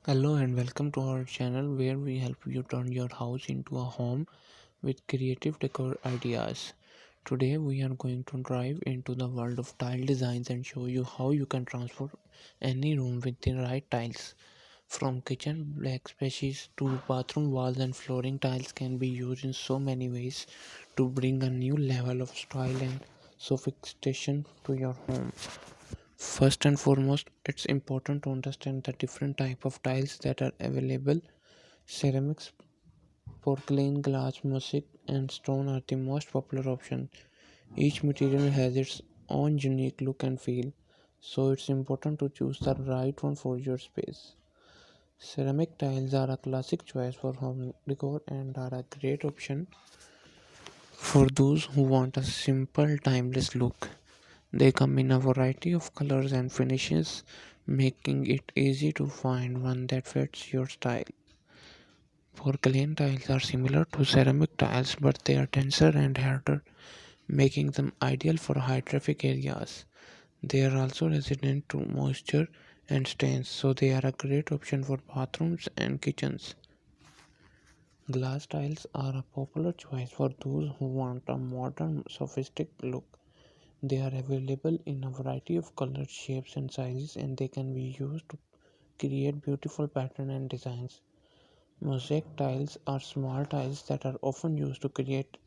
Hello and welcome to our channel where we help you turn your house into a home with creative decor ideas. Today we are going to dive into the world of tile designs and show you how you can transform any room with the right tiles. From kitchen backsplash to bathroom walls and flooring, tiles can be used in so many ways to bring a new level of style and sophistication to your home. First and foremost, it's important to understand the different type of tiles that are available. Ceramics, porcelain, glass, mosaic, and stone are the most popular options. Each material has its own unique look and feel, so it's important to choose the right one for your space. Ceramic tiles are a classic choice for home decor and are a great option for those who want a simple, timeless look. They come in a variety of colors and finishes, making it easy to find one that fits your style. Porcelain tiles are similar to ceramic tiles, but they are denser and harder, making them ideal for high traffic areas. They are also resistant to moisture and stains, so they are a great option for bathrooms and kitchens. Glass tiles are a popular choice for those who want a modern, sophisticated look. They are available in a variety of colors, shapes, and sizes, and they can be used to create beautiful patterns and designs. Mosaic tiles are small tiles that are often used to create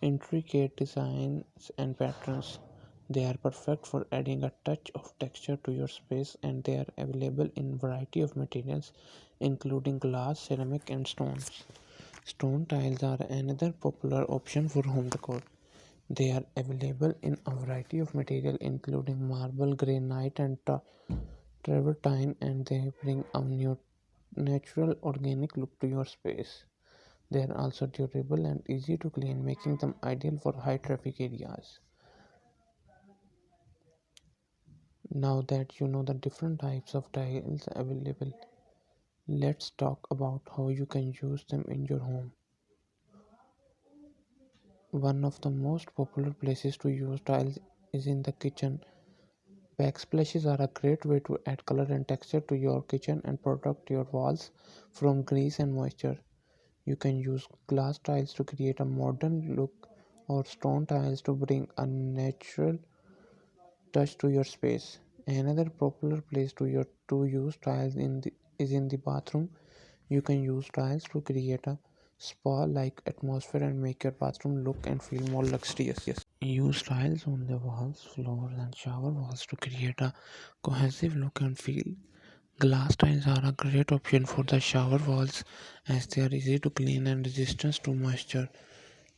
intricate designs and patterns. They are perfect for adding a touch of texture to your space, and they are available in variety of materials including glass, ceramic, and stones. Stone tiles are another popular option for home decor. They are available in a variety of material including marble, granite, and travertine, and they bring a new natural organic look to your space. They are also durable and easy to clean, making them ideal for high traffic areas. Now that you know the different types of tiles available, let's talk about how you can use them in your home. One of the most popular places to use tiles is in the kitchen. Backsplashes are a great way to add color and texture to your kitchen and protect your walls from grease and moisture. You can use glass tiles to create a modern look or stone tiles to bring a natural touch to your space. Another popular place to use tiles is in the bathroom. You can use tiles to create a spa-like atmosphere and make your bathroom look and feel more luxurious. Use tiles on the walls, floors, and shower walls to create a cohesive look and feel. Glass tiles are a great option for the shower walls as they are easy to clean and resistant to moisture.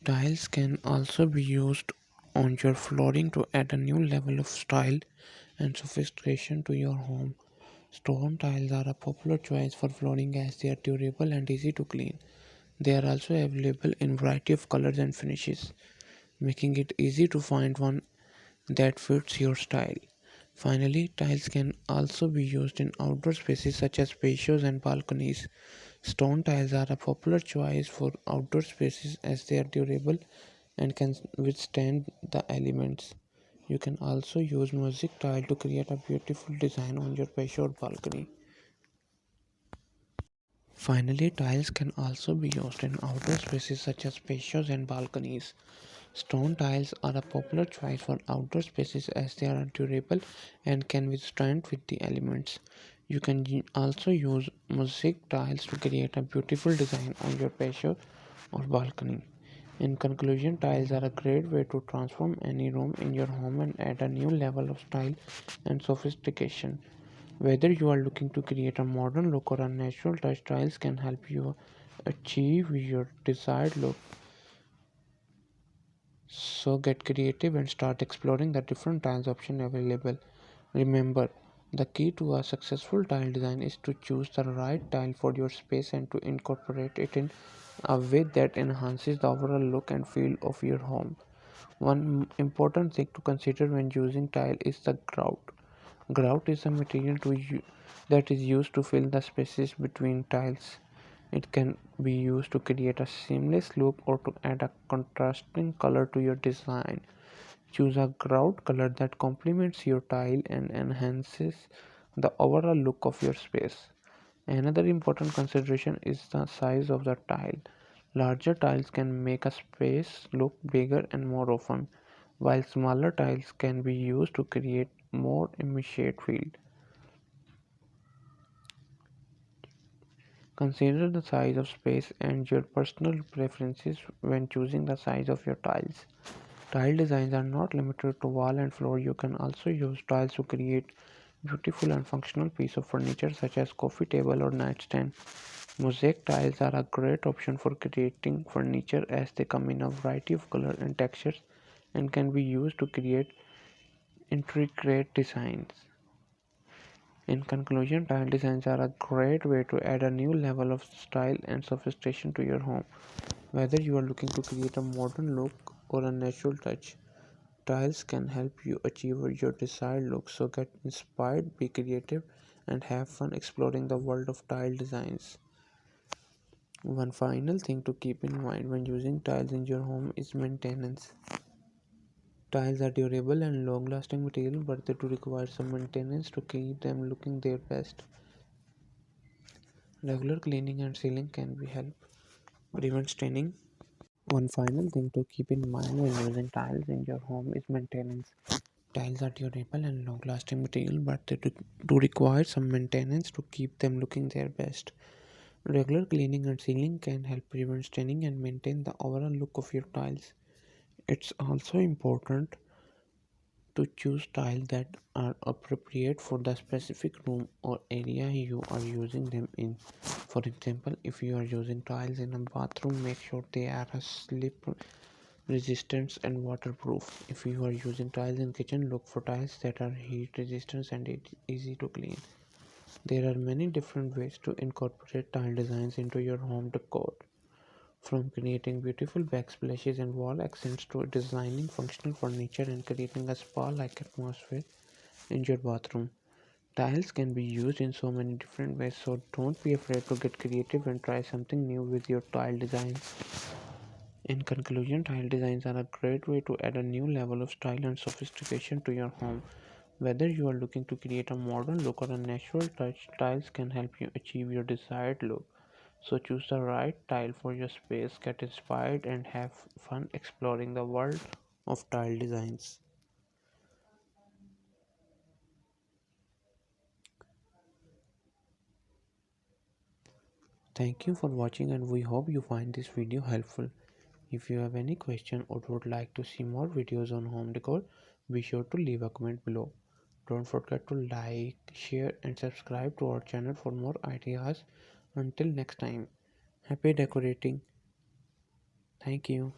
Tiles can also be used on your flooring to add a new level of style and sophistication to your home. Stone tiles are a popular choice for flooring as they are durable and easy to clean. They are also available in variety of colors and finishes, making it easy to find one that fits your style. Finally, tiles can also be used in outdoor spaces such as patios and balconies. Stone tiles are a popular choice for outdoor spaces as they are durable and can withstand the elements. You can also use mosaic tile to create a beautiful design on your patio or balcony. Finally, tiles can also be used in outdoor spaces such as patios and balconies. Stone tiles are a popular choice for outdoor spaces as they are durable and can withstand with the elements. You can also use mosaic tiles to create a beautiful design on your patio or balcony. In conclusion, tiles are a great way to transform any room in your home and add a new level of style and sophistication. Whether you are looking to create a modern look or a natural touch, tiles can help you achieve your desired look. So get creative and start exploring the different tiles options available. Remember, the key to a successful tile design is to choose the right tile for your space and to incorporate it in a way that enhances the overall look and feel of your home. One important thing to consider when using tile is the grout. Grout is a material that is used to fill the spaces between tiles. It can be used to create a seamless look or to add a contrasting color to your design. Choose a grout color that complements your tile and enhances the overall look of your space. Another important consideration is the size of the tile. Larger tiles can make a space look bigger and more often, while smaller tiles can be used to create more immediate field. Consider the size of space and your personal preferences when choosing the size of your tiles. Tile designs are not limited to wall and floor. You can also use tiles to create beautiful and functional piece of furniture such as coffee table or nightstand. Mosaic tiles are a great option for creating furniture as they come in a variety of colors and textures and can be used to create intricate designs. In conclusion, tile designs are a great way to add a new level of style and sophistication to your home. Whether you are looking to create a modern look or a natural touch, tiles can help you achieve your desired look. So get inspired, be creative, and have fun exploring the world of tile designs. One final thing to keep in mind when using tiles in your home is maintenance. Tiles are durable and long lasting material, but they do require some maintenance to keep them looking their best. Regular cleaning and sealing can be help prevent staining. One final thing to keep in mind when using tiles in your home is maintenance. Tiles are durable and long lasting material, but they do require some maintenance to keep them looking their best. Regular cleaning and sealing can help prevent staining and maintain the overall look of your tiles. It's also important to choose tiles that are appropriate for the specific room or area you are using them in. For example, if you are using tiles in a bathroom, make sure they are a slip resistant and waterproof. If you are using tiles in kitchen, look for tiles that are heat resistant and easy to clean. There are many different ways to incorporate tile designs into your home decor, from creating beautiful backsplashes and wall accents to designing functional furniture and creating a spa-like atmosphere in your bathroom. Tiles can be used in so many different ways, so don't be afraid to get creative and try something new with your tile designs. In conclusion, tile designs are a great way to add a new level of style and sophistication to your home. Whether you are looking to create a modern look or a natural touch, tiles can help you achieve your desired look. So choose the right tile for your space, get inspired, and have fun exploring the world of tile designs. Thank you for watching, and we hope you find this video helpful. If you have any question or would like to see more videos on home decor, be sure to leave a comment below. Don't forget to like, share, and subscribe to our channel for more ideas. Until next time, happy decorating. Thank you.